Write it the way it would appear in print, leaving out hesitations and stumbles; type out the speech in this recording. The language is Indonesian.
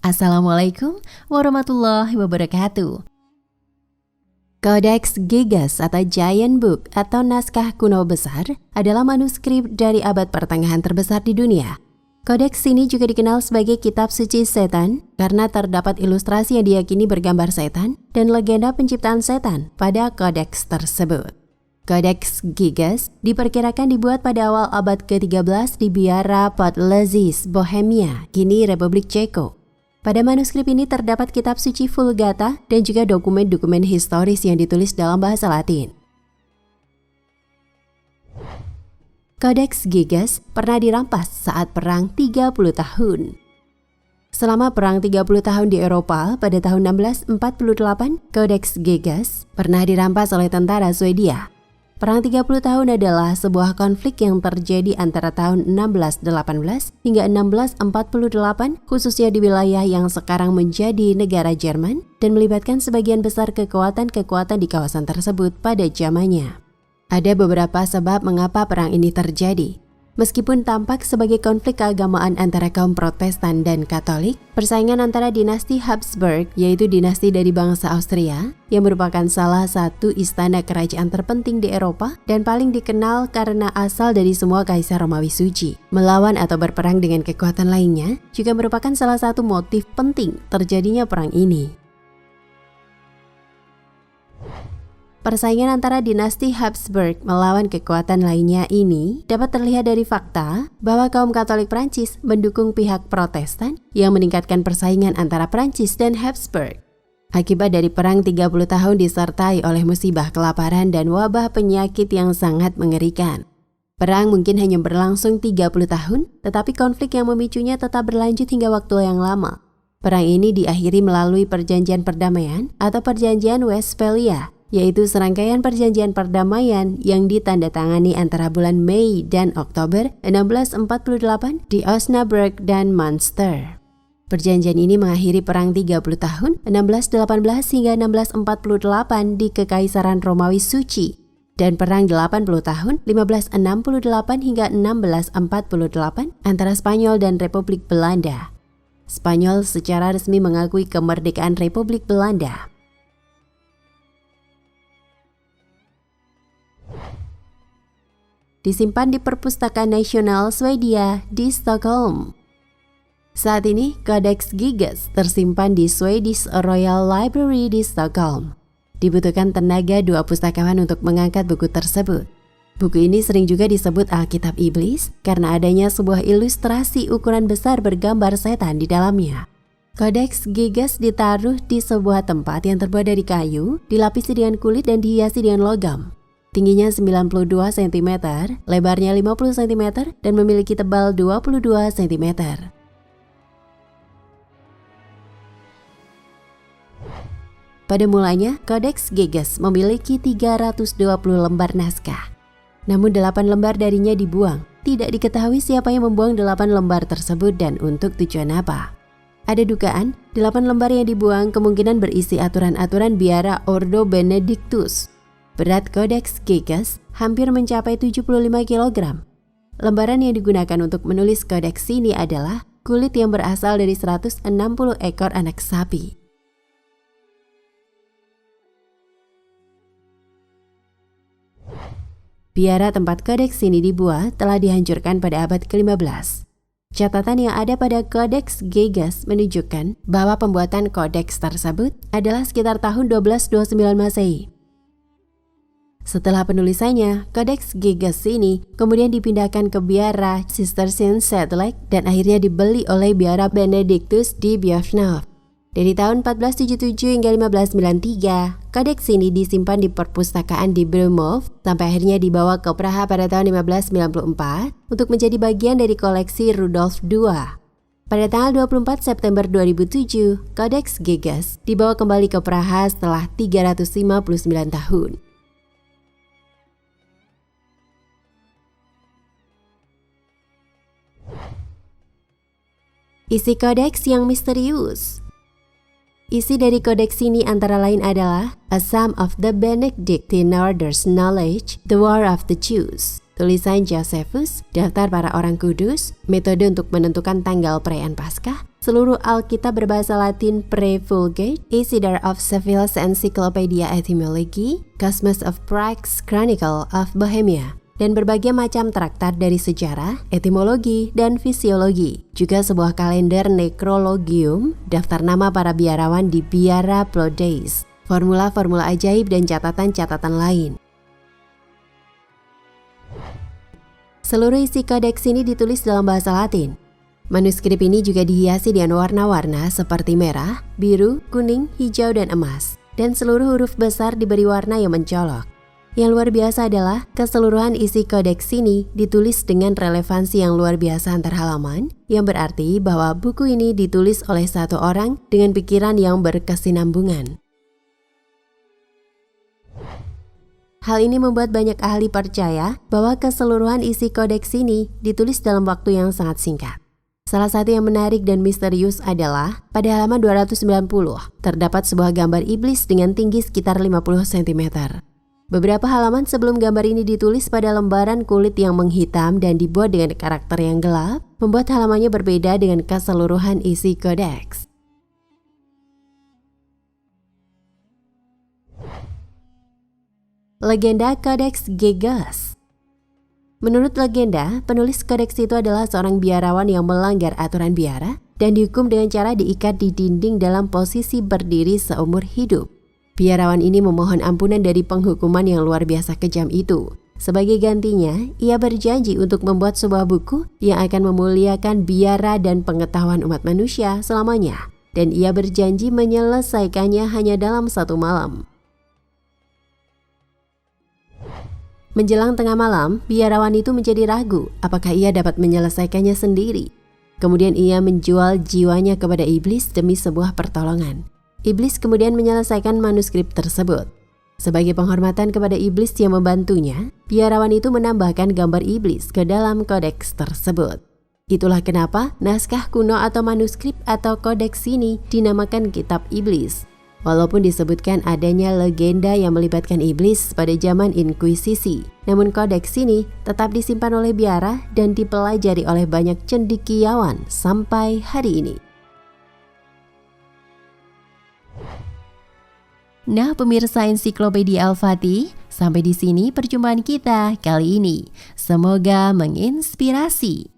Assalamualaikum warahmatullahi wabarakatuh. Codex Gigas atau Giant Book atau naskah kuno besar adalah manuskrip dari abad pertengahan terbesar di dunia. Kodeks ini juga dikenal sebagai kitab suci setan karena terdapat ilustrasi yang diyakini bergambar setan dan legenda penciptaan setan pada kodeks tersebut. Kodeks Gigas diperkirakan dibuat pada awal abad ke-13 di Biara Podlazice, Bohemia, kini Republik Ceko. Pada manuskrip ini terdapat kitab suci Vulgata dan juga dokumen-dokumen historis yang ditulis dalam bahasa Latin. Kodeks Gigas pernah dirampas saat Perang 30 tahun. Selama Perang 30 tahun di Eropa pada tahun 1648, Kodeks Gigas pernah dirampas oleh tentara Swedia. Perang 30 tahun adalah sebuah konflik yang terjadi antara tahun 1618 hingga 1648, khususnya di wilayah yang sekarang menjadi negara Jerman dan melibatkan sebagian besar kekuatan-kekuatan di kawasan tersebut pada zamannya. Ada beberapa sebab mengapa perang ini terjadi. Meskipun tampak sebagai konflik keagamaan antara kaum Protestan dan Katolik, persaingan antara dinasti Habsburg, yaitu dinasti dari bangsa Austria, yang merupakan salah satu istana kerajaan terpenting di Eropa dan paling dikenal karena asal dari semua kaisar Romawi suci, melawan atau berperang dengan kekuatan lainnya, juga merupakan salah satu motif penting terjadinya perang ini. Persaingan antara dinasti Habsburg melawan kekuatan lainnya ini dapat terlihat dari fakta bahwa kaum Katolik Prancis mendukung pihak Protestan yang meningkatkan persaingan antara Prancis dan Habsburg. Akibat dari perang 30 tahun disertai oleh musibah kelaparan dan wabah penyakit yang sangat mengerikan. Perang mungkin hanya berlangsung 30 tahun, tetapi konflik yang memicunya tetap berlanjut hingga waktu yang lama. Perang ini diakhiri melalui perjanjian perdamaian atau perjanjian Westphalia, yaitu serangkaian perjanjian perdamaian yang ditandatangani antara bulan Mei dan Oktober 1648 di Osnabrück dan Münster. Perjanjian ini mengakhiri perang 30 tahun 1618 hingga 1648 di Kekaisaran Romawi Suci dan perang 80 tahun 1568 hingga 1648 antara Spanyol dan Republik Belanda. Spanyol secara resmi mengakui kemerdekaan Republik Belanda. Disimpan di Perpustakaan Nasional Swedia di Stockholm. Saat ini, Kodeks Gigas tersimpan di Swedish Royal Library di Stockholm. Dibutuhkan tenaga 2 pustakawan untuk mengangkat buku tersebut. Buku ini sering juga disebut Alkitab Iblis karena adanya sebuah ilustrasi ukuran besar bergambar setan di dalamnya. Kodeks Gigas ditaruh di sebuah tempat yang terbuat dari kayu, dilapisi dengan kulit dan dihiasi dengan logam. Tingginya 92 cm, lebarnya 50 cm, dan memiliki tebal 22 cm. Pada mulanya, Kodeks Gigas memiliki 320 lembar naskah. Namun 8 lembar darinya dibuang. Tidak diketahui siapa yang membuang 8 lembar tersebut dan untuk tujuan apa. Ada dugaan, 8 lembar yang dibuang kemungkinan berisi aturan-aturan biara Ordo Benedictus. Berat Kodeks Gigas hampir mencapai 75 kg. Lembaran yang digunakan untuk menulis kodeks ini adalah kulit yang berasal dari 160 ekor anak sapi. Biara tempat kodeks ini dibuat telah dihancurkan pada abad ke-15. Catatan yang ada pada Kodeks Gigas menunjukkan bahwa pembuatan kodeks tersebut adalah sekitar tahun 1229 Masehi. Setelah penulisannya, Kodeks Gigas ini kemudian dipindahkan ke Biara Cistercian Sedlec dan akhirnya dibeli oleh Biara Benedictus di Biafnov. Dari tahun 1477 hingga 1593, kodeks ini disimpan di perpustakaan di Brumov sampai akhirnya dibawa ke Praha pada tahun 1594 untuk menjadi bagian dari koleksi Rudolf II. Pada tanggal 24 September 2007, Kodeks Gigas dibawa kembali ke Praha setelah 359 tahun. Isi kodeks yang misterius. Isi dari kodeks ini antara lain adalah A Sum of the Benedictine Order's Knowledge, The War of the Jews, tulisan Josephus, daftar para orang kudus, metode untuk menentukan tanggal perayaan Paskah, seluruh Alkitab berbahasa Latin pre-Vulgate, Isidore of Seville's Encyclopedia Etymology, Cosmas of Prague's Chronicle of Bohemia, dan berbagai macam traktat dari sejarah, etimologi, dan fisiologi. Juga sebuah kalender Necrologium, daftar nama para biarawan di Biara Plodeis, formula-formula ajaib dan catatan-catatan lain. Seluruh isi kodeks ini ditulis dalam bahasa Latin. Manuskrip ini juga dihiasi dengan warna-warna seperti merah, biru, kuning, hijau, dan emas. Dan seluruh huruf besar diberi warna yang mencolok. Yang luar biasa adalah keseluruhan isi kodeks ini ditulis dengan relevansi yang luar biasa antar halaman, yang berarti bahwa buku ini ditulis oleh satu orang dengan pikiran yang berkesinambungan. Hal ini membuat banyak ahli percaya bahwa keseluruhan isi kodeks ini ditulis dalam waktu yang sangat singkat. Salah satu yang menarik dan misterius adalah pada halaman 290 terdapat sebuah gambar iblis dengan tinggi sekitar 50 cm. Beberapa halaman sebelum gambar ini ditulis pada lembaran kulit yang menghitam dan dibuat dengan karakter yang gelap, membuat halamannya berbeda dengan keseluruhan isi kodeks. Legenda Kodeks Gegas. Menurut legenda, penulis kodeks itu adalah seorang biarawan yang melanggar aturan biara dan dihukum dengan cara diikat di dinding dalam posisi berdiri seumur hidup. Biarawan ini memohon ampunan dari penghukuman yang luar biasa kejam itu. Sebagai gantinya, ia berjanji untuk membuat sebuah buku yang akan memuliakan biara dan pengetahuan umat manusia selamanya. Dan ia berjanji menyelesaikannya hanya dalam 1 malam. Menjelang tengah malam, biarawan itu menjadi ragu apakah ia dapat menyelesaikannya sendiri. Kemudian ia menjual jiwanya kepada iblis demi sebuah pertolongan. Iblis kemudian menyelesaikan manuskrip tersebut. Sebagai penghormatan kepada iblis yang membantunya, biarawan itu menambahkan gambar iblis ke dalam kodeks tersebut. Itulah kenapa naskah kuno atau manuskrip atau kodeks ini dinamakan Kitab Iblis. Walaupun disebutkan adanya legenda yang melibatkan iblis pada zaman Inkuisisi, namun kodeks ini tetap disimpan oleh biara dan dipelajari oleh banyak cendekiawan sampai hari ini. Nah, pemirsa Ensiklopedia Al-Fatih, sampai di sini perjumpaan kita kali ini. Semoga menginspirasi.